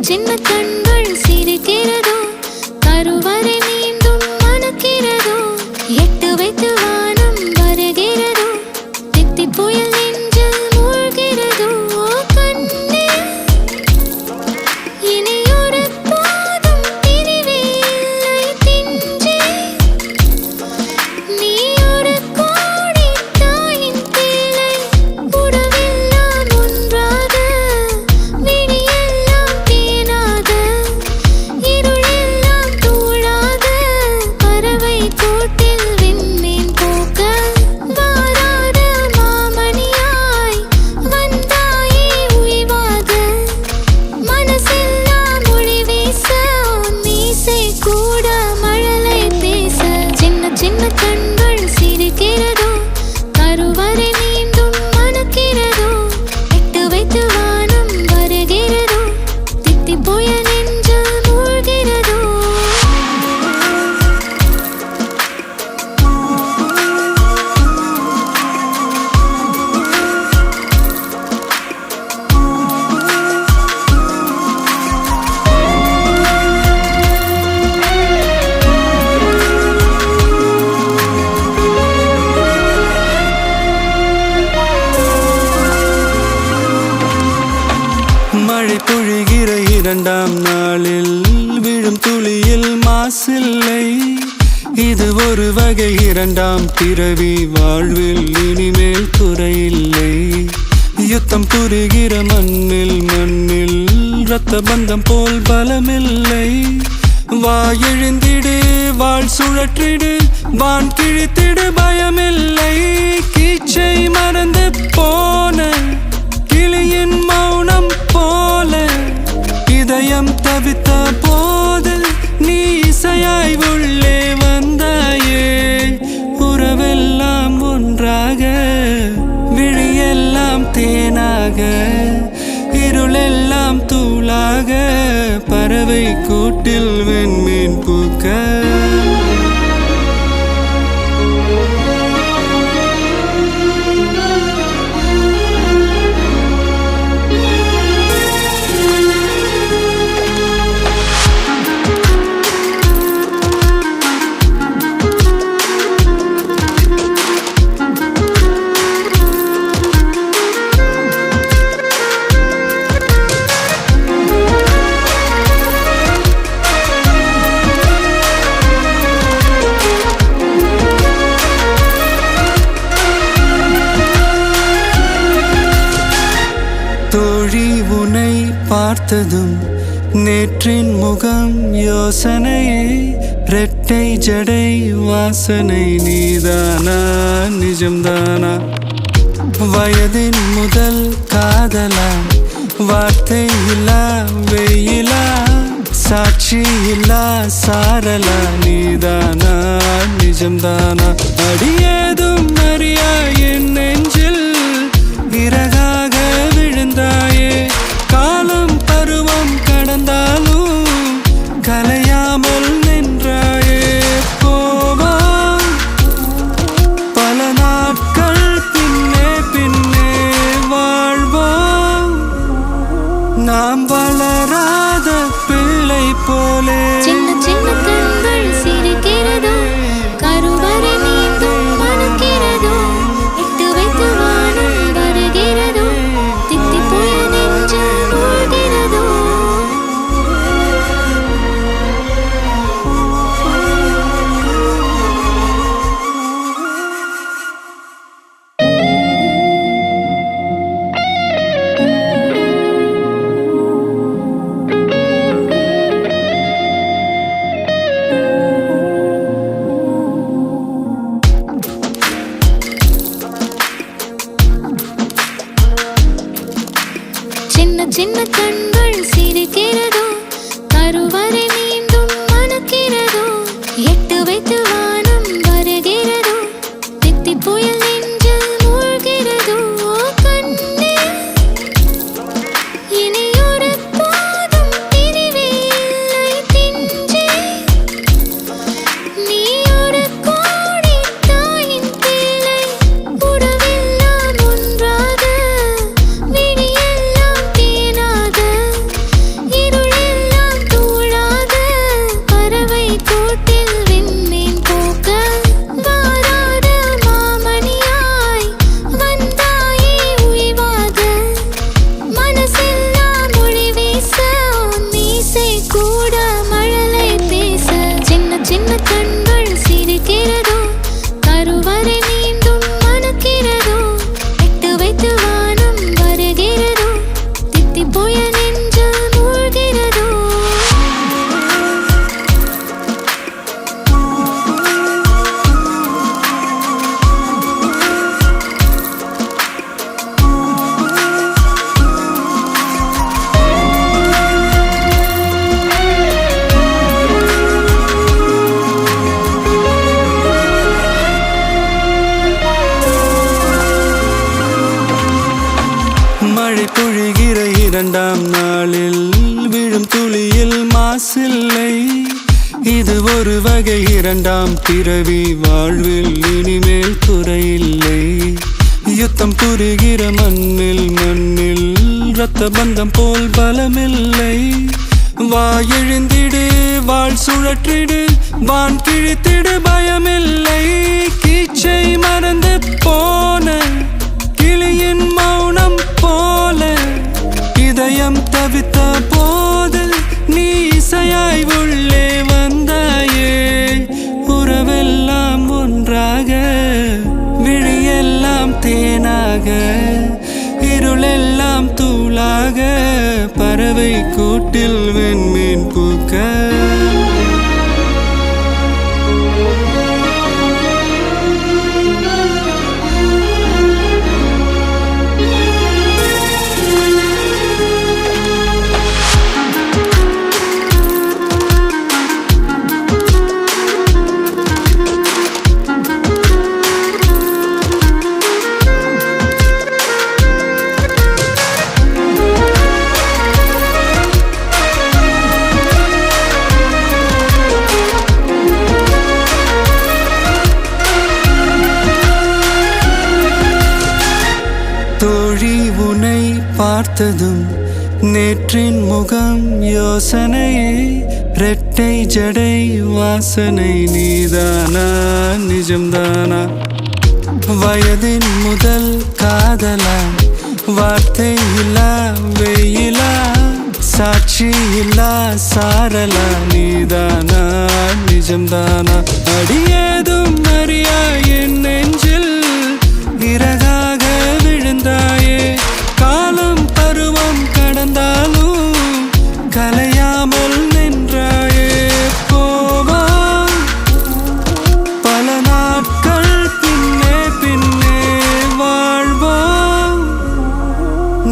சின்ன கண்கள் சிரிக்கிறதோ, கருவறை மீண்டும் மணக்கிறதோ, எட்டு வைத்து வானம் வருகிறதோ, தித்தி புயல் நெஞ்சில் மூழ்கிறதோ. கண்ணே இனியொரு போதும் பிரிவே இல்லை தின்றே, நீ ஒரு கோடி தாயின் பிள்ளை, உறவெல்லாம் ஒன்றாக, விழியெல்லாம் தேனாக, இருளெல்லாம் தூளாக, பறவை கூட்டில் விண்மீன் போக்க, வாராத மாமணியாய் வந்தாயே உய்வாக, மனசெல்லாம் ஒளி வீச, மீசை கூட மழலை பேச. சின்ன சின்ன கண்கள் சிரிக்கிறதோ, கருவறை மீண்டும் மணக்கிறதோ, எட்டு வைத்து வானம் வருகிறதோ, தித்தி புயல் நெஞ்சில் மூழ்கிறதோ. மழை பொழிகிற இரண்டாம் நாளில் விழும் துளியில் மாசில்லை. இது ஒரு வகை இரண்டாம் பிறவி, வாழ்வில் இனிமேல் குறையில்லை. யுத்தம் புரிகிற மண்ணில் இரத்த பந்தம் போல் பலமில்லை. வா எழுந்திடு, வாழ் சுழற்றிடு, வான் கிழித்திடு, பயமில்லை. கீச்சை மறந்து போன கிளியின் மௌனம் போல, இதயம் தவித்த போது நீ இசையாய் உள்ளே வந்தாயே. உறவெல்லாம் ஒன்றாக, விழியெல்லாம் தேனாக, இருளெல்லாம் தூளாக, பறவை கூட்டில் வெண்மீன் பூக்க. தோழி உனை பார்த்ததும் நேற்றின் முகம் யோசனையே, ரெட்டை ஜடை வாசனை நீதானா நிஜம்தானா? வயதின் முதல் காதலா, வார்த்தை இல்லா வெயிலா, சாட்சி இல்லா சாரலா, நீதானா நிஜம்தானா? அடியேதும் அறியா என் நெஞ்சில் இறகாக விழுந்தாயே. காலம் பருவம் கடந்தாலும் கலையாமல் நின்றாயே. போவாம் பல நாட்கள் பின்னே பின்னே வாழ்வோம், நாம் வளராத பிள்ளை போலே. சின்ன சின்ன கண்கள் சிரிக்கிறதோ, கருவறை மீண்டும் மணக்கிறதோ, எட்டு வைத்து வானம் வருகிறதோ, தித்தி புயல் நெஞ்சில் மூழ்கிறதோ. சின்ன சின்ன கண்கள் சிரிக்கிறதோ, கருவறை மீண்டும் மணக்கிறதோ, எட்டு வைத்து வானம் வருகிறதோ, தித்தி புயல் நெஞ்சில் மூழ்கிறதோ. கண்ணே இனியொரு போதும் பிரிவே இல்லை தின்றே, நீ ஒரு கோடி தாயின் பிள்ளை, உறவெல்லாம் ஒன்றாக, விழியெல்லாம் தேனாக, இருளெல்லாம் இது ஒரு வகை இரண்டாம் பிறவி வாழ்வில் இனிமேல் குறையில்லை. யுத்தம் புரிகிற மண்ணில் இரத்த பந்தம் போல் பலமில்லை. வா எழுந்திடு வாழ் சுழற்றிடு வான் கிழித்திடு பயமில்லை. கீச்சை மறந்து போன கிளியின் மௌனம் போல இதயம் தவித்த போது நீ இசையாய் உள்ளே வந்தாயே. உறவெல்லாம் ஒன்றாக விழியெல்லாம் தேனாக இருளெல்லாம் தூளாக பறவை கூட்டில் வெண்மீன் பூக்க. தோழி உனை பார்த்ததும் நேற்றின் முகம் யோசனையே. ரெட்டை ஜடை வாசனை நீதானா நிஜம்தானா? வயதின் முதல் காதலா வார்த்தை இல்லா வெயிலா சாட்சி இல்லா சாரலா நீதானா நிஜம்தானா? அடியேதும் அறியா என் நெஞ்சில் இறகாக விழுந்தாயே. காலம் பருவம் கடந்தாலும் கலையாமல் நின்றாயே. போவா பல நாட்கள் பின்னே பின்னே வாழ்வோம்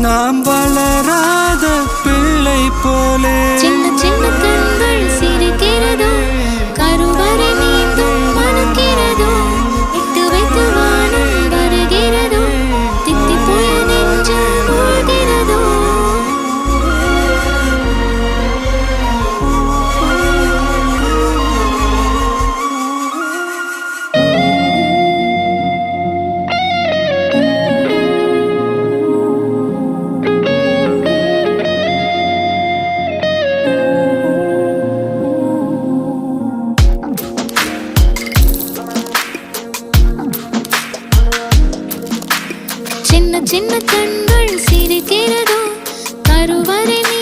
நாம் வளராத பிள்ளை போலே. சின்ன சின்ன கண்கள் சிரிக்கிறதோ கருவறை நீந்தும் மணக்கிறதோ இட்டு வைத்து வானம் வருகிறதோ தித்தி போய நெஞ்சு மூழ்கிறதோ. சின்ன சின்ன கண்கள் சிரிக்கிறதோ கருவறை நீ